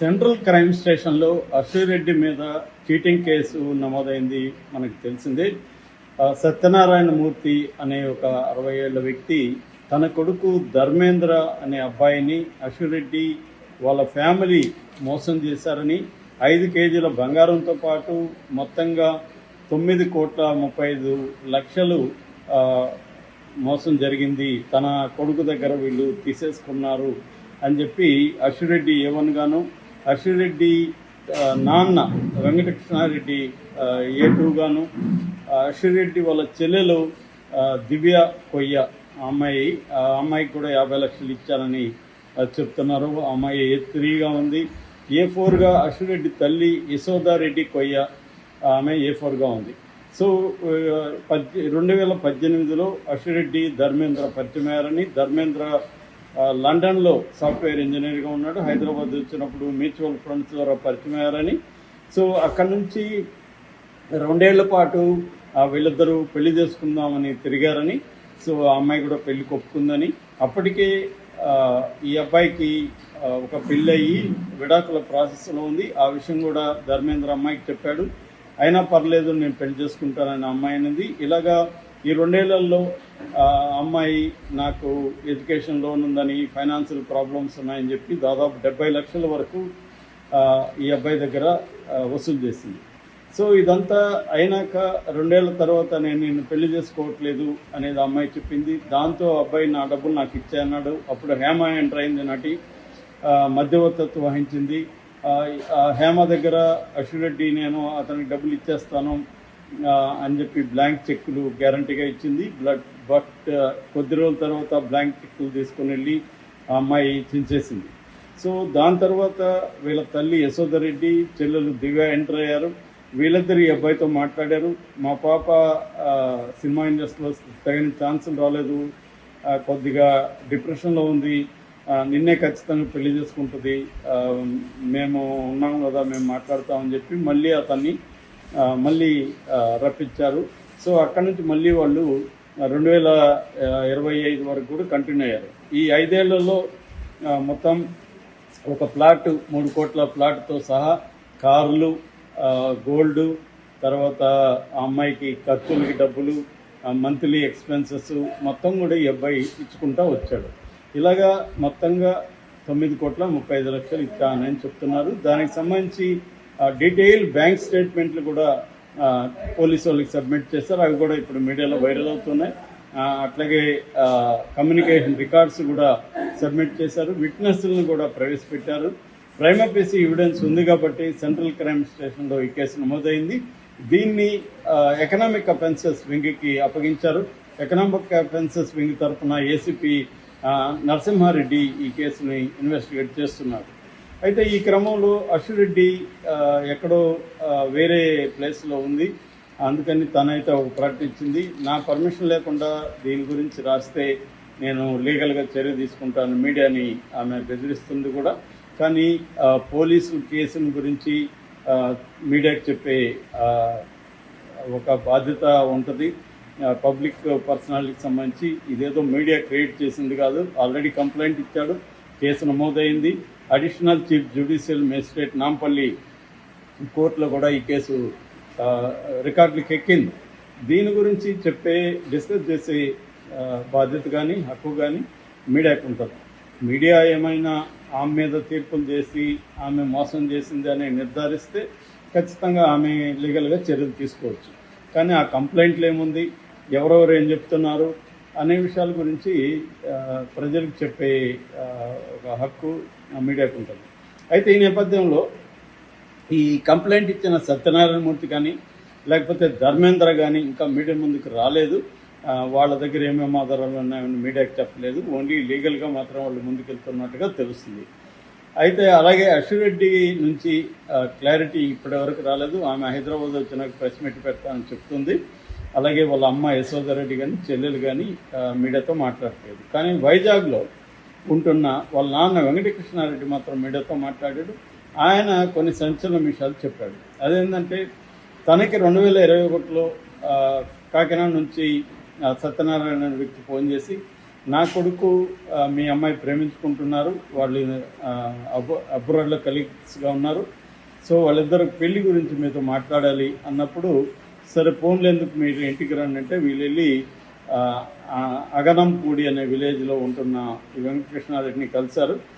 Central crime స్టేషన్లో అశ్విరెడ్డి మీద cheating case నమోదైంది. మనకు తెలిసిందే. సత్యనారాయణ మూర్తి అనే ఒక 60 ఏళ్ల వ్యక్తి తన కొడుకు ధర్మేంద్ర అనే అబ్బాయిని అశ్విరెడ్డి వాళ్ళ ఫ్యామిలీ మోసం చేశారని 5 కేజీల బంగారంతో పాటు మొత్తంగా 9,35,00,000 మోసం జరిగింది, తన కొడుకు దగ్గర వీళ్ళు తీసేసుకున్నారు అని చెప్పి అశ్విరెడ్డి ఏవన్గాను, అశ్విరెడ్డి నాన్న వెంకటకృష్ణారెడ్డి A2 గాను, అశ్విరెడ్డి వాళ్ళ చెల్లెలు దివ్య కొయ్య అమ్మాయికి కూడా 50 లక్షలు ఇచ్చారని చెప్తున్నారు. అమ్మాయి A3గా ఉంది. A4గా అశ్విరెడ్డి తల్లి యశోదారెడ్డి కొయ్య, ఆమె A4గా ఉంది. సో 2018లో అశ్విరెడ్డి ధర్మేంద్ర పరిచయమయ్యారని, ధర్మేంద్ర లండన్లో సాఫ్ట్వేర్ ఇంజనీర్గా ఉన్నాడు. హైదరాబాద్ వచ్చినప్పుడు మ్యూచువల్ ఫండ్స్ ద్వారా పరిచయమయ్యారని. సో అక్కడి నుంచి 2 ఏళ్ల పాటు వీళ్ళిద్దరూ పెళ్లి చేసుకుందామని తిరిగారని, సో ఆ అమ్మాయి కూడా పెళ్లి ఒప్పుకుందని, అప్పటికే ఈ అబ్బాయికి ఒక పెళ్ళి అయ్యి విడాకుల ప్రాసెస్లో ఉంది. ఆ విషయం కూడా ధర్మేంద్ర అమ్మాయికి చెప్పాడు. అయినా పర్లేదు, నేను పెళ్లి చేసుకుంటానని అమ్మాయి అనేది. ఇలాగా ఈ 2 ఏళ్లలో అమ్మాయి నాకు ఎడ్యుకేషన్ లోన్ ఉందని, ఫైనాన్షియల్ ప్రాబ్లమ్స్ ఉన్నాయని చెప్పి దాదాపు 70 లక్షల వరకు ఈ అబ్బాయి దగ్గర వసూలు చేసింది. సో ఇదంతా అయినాక 2 ఏళ్ల తర్వాత నేను నిన్ను పెళ్లి చేసుకోవట్లేదు అనేది అమ్మాయి చెప్పింది. దాంతో అబ్బాయి నా డబ్బులు నాకు ఇచ్చే అన్నాడు. అప్పుడు హేమ ఎంటర్ అయింది, నటి మధ్యవర్తిత్వం వహించింది. హేమ దగ్గర అశ్విరెడ్డి నేను అతనికి డబ్బులు ఇచ్చేస్తాను అని చెప్పి బ్లాంక్ చెక్కులు గ్యారంటీగా ఇచ్చింది. బట్ కొద్ది రోజుల తర్వాత బ్లాంక్ చెక్కులు తీసుకుని వెళ్ళి ఆ అమ్మాయి చించేసింది. సో దాని తర్వాత వీళ్ళ తల్లి యశోదరెడ్డి, చెల్లెలు దివ్య ఎంటర్ అయ్యారు. వీళ్ళిద్దరు ఈ అబ్బాయితో మాట్లాడారు. మా పాప సినిమా ఇండస్ట్రీలో తగిన ఛాన్సులు రాలేదు, కొద్దిగా డిప్రెషన్లో ఉంది, నిన్నే ఖచ్చితంగా పెళ్లి చేసుకుంటుంది, మేము ఉన్నాం కదా, మేము మాట్లాడతామని చెప్పి మళ్ళీ అతన్ని రప్పించారు. సో అక్కడి నుంచి మళ్ళీ వాళ్ళు 2025 వరకు కూడా కంటిన్యూ అయ్యారు. ఈ 5 ఏళ్లలో మొత్తం ఒక ప్లాట్, 3 కోట్ల ప్లాట్తో సహా కార్లు, గోల్డ్, తర్వాత ఆ అమ్మాయికి ఖర్చులకి డబ్బులు, మంత్లీ ఎక్స్పెన్సెస్ మొత్తం కూడా ఈ అబ్బాయి ఇచ్చుకుంటూ వచ్చాడు. ఇలాగా మొత్తంగా 9,35,00,000 ఇచ్చానని చెప్తున్నారు. దానికి సంబంధించి డీటెయిల్ బ్యాంక్ స్టేట్మెంట్లు కూడా పోలీసు వాళ్ళకి సబ్మిట్ చేస్తారు. అవి కూడా ఇప్పుడు మీడియాలో వైరల్ అవుతున్నాయి. అట్లాగే కమ్యూనికేషన్ రికార్డ్స్ కూడా సబ్మిట్ చేశారు. విట్నెస్లను కూడా ప్రవేశపెట్టారు. ప్రైమా ఫేసి ఎవిడెన్స్ ఉంది కాబట్టి సెంట్రల్ క్రైమ్ స్టేషన్లో ఈ కేసు నమోదైంది. దీన్ని ఎకనామిక్ అఫెన్సెస్ వింగ్కి అప్పగించారు. ఎకనామిక్ అఫెన్సెస్ వింగ్ తరఫున ఏసీపీ నరసింహారెడ్డి ఈ కేసుని ఇన్వెస్టిగేట్ చేస్తున్నారు. అయితే ఈ క్రమంలో అశ్విరెడ్డి ఎక్కడో వేరే ప్లేస్లో ఉంది, అందుకని తనైతే ఒక ప్రకటించింది, నా పర్మిషన్ లేకుండా దీని గురించి రాస్తే నేను లీగల్గా చర్య తీసుకుంటాను మీడియాని ఆమె బెదిరిస్తుంది కూడా. కానీ పోలీసు కేసుని గురించి మీడియాకి చెప్పే ఒక బాధ్యత ఉంటుంది. పబ్లిక్ పర్సనాలిటీకి సంబంధించి ఇదేదో మీడియా క్రియేట్ చేసింది కాదు. ఆల్రెడీ కంప్లైంట్ ఇచ్చాడు, కేసు నమోదైంది. Additional chief judicial magistrate Nampally కోర్టులో కూడా ఈ కేసు రికార్డులకు ఎక్కింది. దీని గురించి డిస్కస్ చేసే బాధ్యత కానీ హక్కు కానీ మీడియాకు ఉంటుంది. మీడియా ఏమైనా ఆమె మీద తీర్పులు చేసి ఆమె మోసం చేసింది అని నిర్ధారిస్తే ఖచ్చితంగా ఆమె లీగల్గా చర్యలు తీసుకోవచ్చు. కానీ ఆ కంప్లైంట్లు ఏముంది, ఎవరెవరు ఏం చెప్తున్నారు అనే విషయాల గురించి ప్రజలకు చెప్పే ఒక హక్కు మీడియాకు ఉంటుంది. అయితే ఈ నేపథ్యంలో ఈ కంప్లైంట్ ఇచ్చిన సత్యనారాయణ మూర్తి కానీ లేకపోతే ధర్మేంద్ర కానీ ఇంకా మీడియా ముందుకు రాలేదు. వాళ్ళ దగ్గర ఏమేమి ఆధారాలు ఉన్నాయని మీడియాకి చెప్పలేదు. ఓన్లీ లీగల్గా మాత్రం వాళ్ళు ముందుకెళ్తున్నట్టుగా తెలుస్తుంది. అయితే అలాగే అశ్విరెడ్డి నుంచి క్లారిటీ ఇప్పటివరకు రాలేదు. ఆమె హైదరాబాద్ వచ్చినాక ప్రెస్ మీట్ పెడతానని చెప్తుంది. అలాగే వాళ్ళ అమ్మ యశోదారెడ్డి కానీ చెల్లెలు కానీ మీడియాతో మాట్లాడలేదు. కానీ వైజాగ్లో ఉంటున్న వాళ్ళ నాన్న వెంకటకృష్ణారెడ్డి మాత్రం మీడియాతో మాట్లాడాడు. ఆయన కొన్ని సంచలన విషయాలు చెప్పాడు. అదేంటంటే తనకి 2021లో కాకినాడ నుంచి సత్యనారాయణ వ్యక్తి ఫోన్ చేసి నా కొడుకు మీ అమ్మాయి ప్రేమించుకుంటున్నారు, వాళ్ళు అబ్రాడ్లో కలీగ్స్గా ఉన్నారు, సో వాళ్ళిద్దరు పెళ్లి గురించి మీతో మాట్లాడాలి అన్నప్పుడు, సరే ఫోన్లు ఎందుకు మీరు ఇంటికి రండి అంటే వీళ్ళు వెళ్ళి అగనంపూడి అనే విలేజ్లో ఉంటున్న ఈ వెంకటకృష్ణారెడ్డిని కలిశారు.